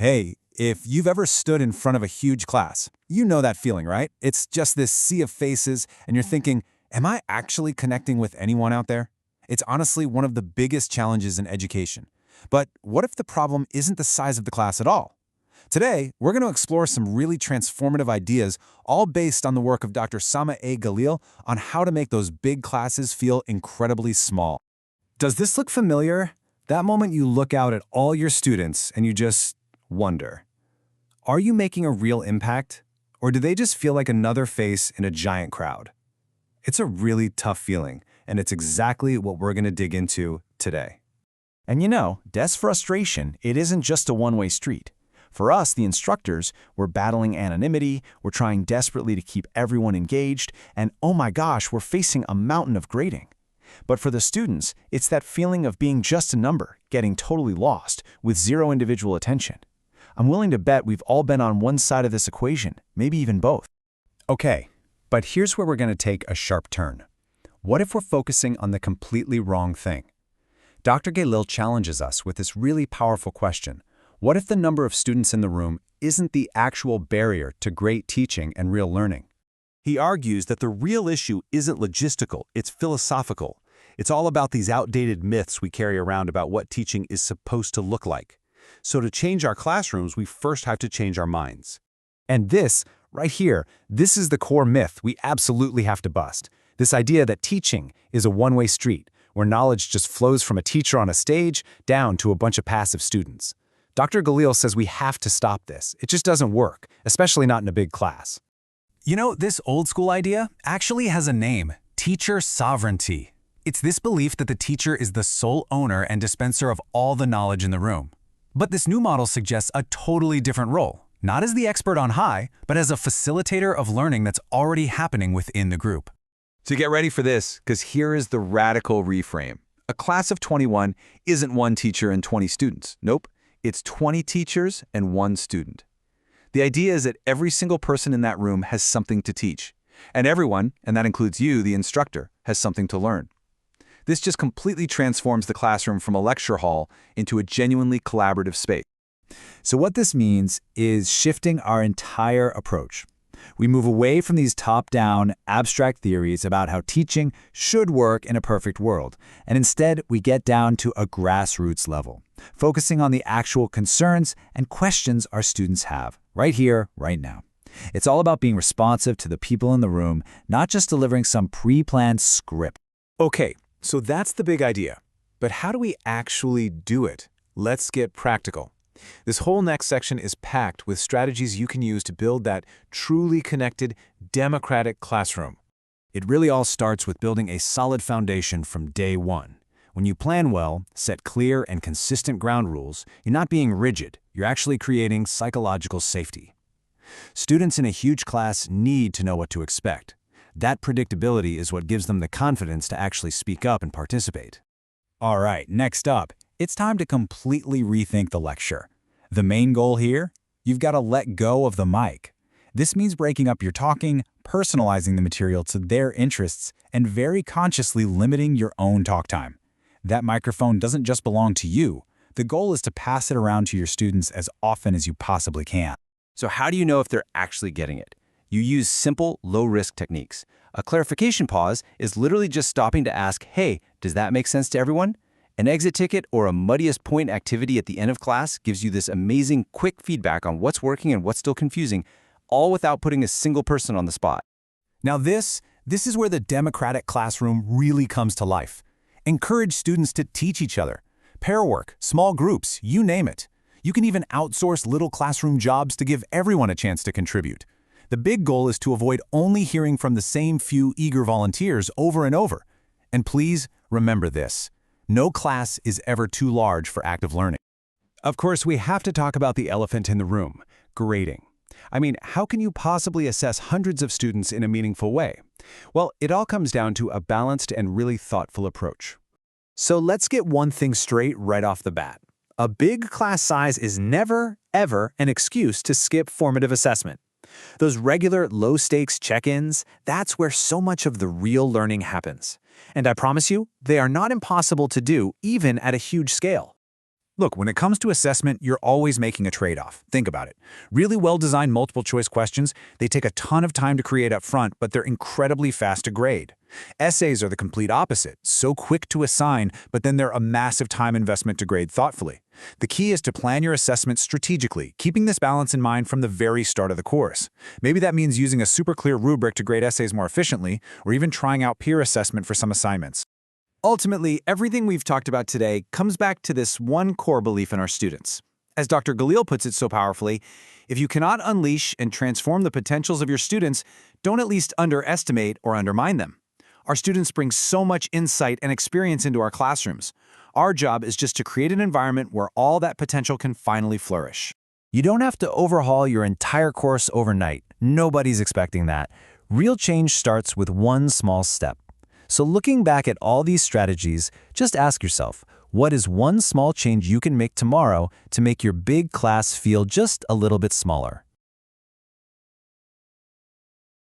Hey, if you've ever stood in front of a huge class, you know that feeling, right? It's just this sea of faces, and you're thinking, am I actually connecting with anyone out there? It's honestly one of the biggest challenges in education. But what if the problem isn't the size of the class at all? Today, we're going to explore some really transformative ideas, all based on the work of Dr. Sama A. Galil on how to make those big classes feel incredibly small. Does this look familiar? That moment you look out at all your students and you just wonder, are you making a real impact? Or do they just feel like another face in a giant crowd? It's a really tough feeling, and it's exactly what we're going to dig into today. And you know, desk frustration, it isn't just a one-way street. For us, the instructors, we're battling anonymity, we're trying desperately to keep everyone engaged, and oh my gosh, we're facing a mountain of grading. But for the students, it's that feeling of being just a number, getting totally lost, with zero individual attention. I'm willing to bet we've all been on one side of this equation, maybe even both. Okay, but here's where we're going to take a sharp turn. What if we're focusing on the completely wrong thing? Dr. Galil challenges us with this really powerful question. What if the number of students in the room isn't the actual barrier to great teaching and real learning? He argues that the real issue isn't logistical, it's philosophical. It's all about these outdated myths we carry around about what teaching is supposed to look like. So to change our classrooms, we first have to change our minds. And this, right here, this is the core myth we absolutely have to bust. This idea that teaching is a one-way street, where knowledge just flows from a teacher on a stage down to a bunch of passive students. Dr. Galil says we have to stop this. It just doesn't work, especially not in a big class. You know, this old school idea actually has a name: teacher sovereignty. It's this belief that the teacher is the sole owner and dispenser of all the knowledge in the room. But this new model suggests a totally different role, not as the expert on high, but as a facilitator of learning that's already happening within the group. So get ready for this, because here is the radical reframe. A class of 21 isn't one teacher and 20 students. Nope, it's 20 teachers and one student. The idea is that every single person in that room has something to teach. And everyone, and that includes you, the instructor, has something to learn. This just completely transforms the classroom from a lecture hall into a genuinely collaborative space. So what this means is shifting our entire approach. We move away from these top-down, abstract theories about how teaching should work in a perfect world, and instead we get down to a grassroots level, focusing on the actual concerns and questions our students have, right here, right now. It's all about being responsive to the people in the room, not just delivering some pre-planned script. Okay, so that's the big idea. But how do we actually do it? Let's get practical. This whole next section is packed with strategies you can use to build that truly connected, democratic classroom. It really all starts with building a solid foundation from day one. When you plan well, set clear and consistent ground rules, you're not being rigid, you're actually creating psychological safety. Students in a huge class need to know what to expect. That predictability is what gives them the confidence to actually speak up and participate. All right, next up, it's time to completely rethink the lecture. The main goal here? You've got to let go of the mic. This means breaking up your talking, personalizing the material to their interests, and very consciously limiting your own talk time. That microphone doesn't just belong to you. The goal is to pass it around to your students as often as you possibly can. So how do you know if they're actually getting it? You use simple, low-risk techniques. A clarification pause is literally just stopping to ask, hey, does that make sense to everyone? An exit ticket or a muddiest point activity at the end of class gives you this amazing quick feedback on what's working and what's still confusing, all without putting a single person on the spot. Now this is where the democratic classroom really comes to life. Encourage students to teach each other. Pair work, small groups, you name it. You can even outsource little classroom jobs to give everyone a chance to contribute. The big goal is to avoid only hearing from the same few eager volunteers over and over. And please remember this: no class is ever too large for active learning. Of course, we have to talk about the elephant in the room: grading. I mean, how can you possibly assess hundreds of students in a meaningful way? Well, it all comes down to a balanced and really thoughtful approach. So let's get one thing straight right off the bat. A big class size is never, ever an excuse to skip formative assessment. Those regular low-stakes check-ins, that's where so much of the real learning happens. And I promise you, they are not impossible to do even at a huge scale. Look, when it comes to assessment, you're always making a trade-off. Think about it. Really well-designed multiple-choice questions, they take a ton of time to create up front, but they're incredibly fast to grade. Essays are the complete opposite, so quick to assign, but then they're a massive time investment to grade thoughtfully. The key is to plan your assessment strategically, keeping this balance in mind from the very start of the course. Maybe that means using a super clear rubric to grade essays more efficiently, or even trying out peer assessment for some assignments. Ultimately, everything we've talked about today comes back to this one core belief in our students. As Dr. Galil puts it so powerfully, if you cannot unleash and transform the potentials of your students, don't at least underestimate or undermine them. Our students bring so much insight and experience into our classrooms. Our job is just to create an environment where all that potential can finally flourish. You don't have to overhaul your entire course overnight. Nobody's expecting that. Real change starts with one small step. So looking back at all these strategies, just ask yourself, what is one small change you can make tomorrow to make your big class feel just a little bit smaller?